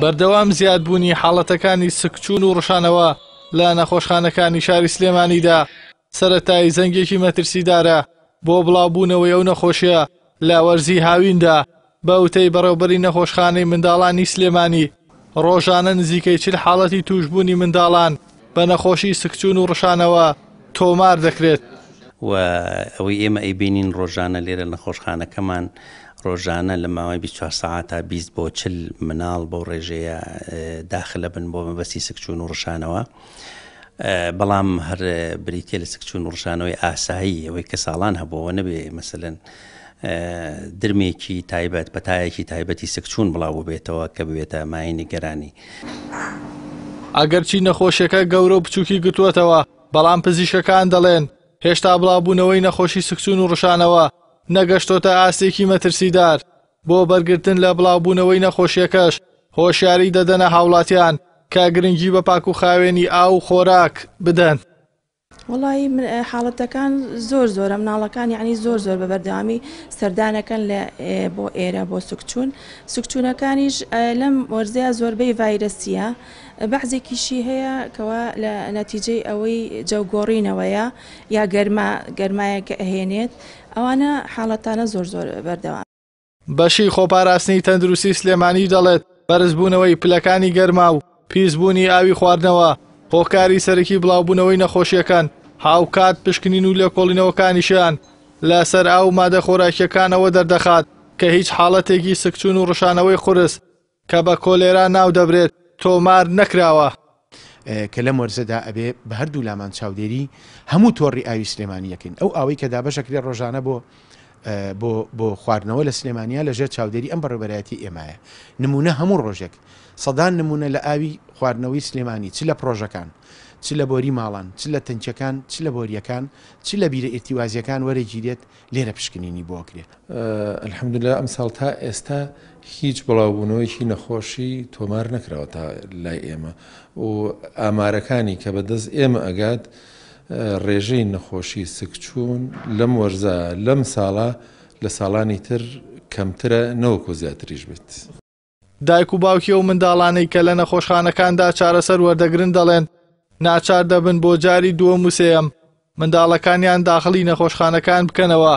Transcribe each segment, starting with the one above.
بەردەوام زیادبوونی حاڵەتەکانی سکچوون و ڕشانەوە لە نەخۆشخانەکانی شاری سلێمانیدا سەرەتای زەنگێکی مەترسیدارە بۆ بڵاوبوونەوەی ئەو نەخۆشیە لە وەرزی هاویندا بە وتەی بەڕێوەبەری نەخۆشخانەی منداڵانی سلێمانی ڕۆژانە نزیکەی 40 حاڵەتی توشبوونی منداڵان بە نەخۆشی سکچوون و ڕشانەوە تۆمار دەکرێت. و ئەوەی ئێمە ئەیبینین ڕۆژانە لێرە نەخۆشخانەکەمان ڕۆژانە لە ماوەی 24 ساعات تا 20 بۆ 40 مناڵ بۆ ڕێژەیە داخلە بن بۆ مەبەستی سکچوون و ڕشانەوە. بەڵام هەر بریتێ لە سکچوون و ڕشانەوەی ئاسایی ئەوەی کە ساڵان هەبووەوە نەبێ مەسەلەن درمێکی تایبەت بەتایەکی تایبەتی سکچوون بڵاو بێتەوە کە بوێتە ماینی گەرانی. ئەگەرچی نەخۆشیەکە گەورە و بچووکی گرتووەتەوە بەڵام پزیشکەکان دەڵێن هێشتا بڵاوبوونەوەی نەخۆشی سکچوون و ڕشانەوە نەگەشتۆتە ئاستێکی مەترسیدار. بۆ بەرگرتن لە بڵاوبوونەوەی نەخۆشیەکەش هۆشیاری دەدەنە هاوڵاتیان کە گرنگی بە پاک و خاوێنی ئاو و خۆراک بدەن. وڵی حاڵەتەکان زۆرە مناڵەکان یعنی زۆر بە بەردەوامی سەردانەکەن لە بۆ ئێرە بۆ سکچوونەکانیش لەم وەرزەیە زۆربەی ڤایرەسیە بەعزێکیشی هەیە کەوا لە نەتیجەی ئەوەی جەوگۆڕینەوەیە یا گەرمایەکە ئەهێنێت ئەوانە حاڵەتانە زۆر بەردەوام. بەشی خۆپاراستنی تەندروستی سلێمانی دەڵێت بەرزبوونەوەی پلەکانی گەرما و پیسبوونی ئاوی خواردنەوە هۆکاری سەرەکی بڵاوبوونەوەی نەخۆشیەکان هاوکات پشکنین و لێکۆڵینەوەکانیشیان لەسەر ئاو مادە خۆراکیەکانەوە دەردەخات کە هیچ حاڵەتێکی سکچوون و ڕشانەوەی خورس کە بە کۆلێرا ناو دەبرێت تۆمار نەکراوە. کە لەم وەرزەدا ئەبێ بە هەردوو لامان چاودێری هەموو تۆڕی ئاوی سلێمانی یەکەین. ئەو ئاوی کە دابەشەکرێ ڕۆژانە بۆ خواردنەوە لە سلێمانیا لەژێر چاودێری ئەم بەڕێوەبەرایەتی ئێمایە. نمونە هەموو ڕۆژێک سەدان نمونە لە ئاوی خواردنەوەی سلێمانی چ لە پرۆژەکان چ لە بۆری ماڵان چ لە تەنچەکان چ لە بۆریەکان چ لە بیرە ئێتیوازیەکان وەرەگیرێت لێرە پشکنینی بۆکرێت. ئەلحەمدوللا ئەم ساڵ تا ئێستا هیچ بڵاوبوونەوەیکی نەخۆشی تۆمار نەکراوە تا لای ئێمە و ئامارەکانی کە بەدەست ئێمە ئەگات ڕێژەی نەخۆشی سکچوون لەم وەرزە لەم ساڵە لە ساڵانی تر کەمترە نەوەکو زیاتریش بێت. دایک و باوکی و منداڵانەی کە لە نەخۆشخانەکاندا چارەسەر وەردەگرن دەڵێن ناچار دەبن بۆ جاری دووەم و سێەم منداڵەکانیان داخلی نەخۆشخانەکان بکەنەوە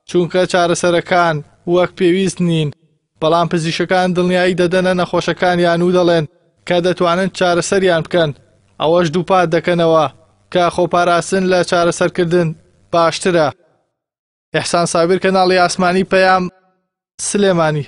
چونکە چارەسەرەکان وەک پێویست نین. بەڵام پزیشکەکان دڵنیایی دەدەنە نەخۆشەکانیان و دەڵێن کە دەتوانن چارەسەریان بکەن ئەوەش دووپات دەکەنەوە کە خۆپاراستن لە چارەسەرکردن باشترە. ئیحسان سابیر کەناڵی ئاسمانی پەیام سلێمانی.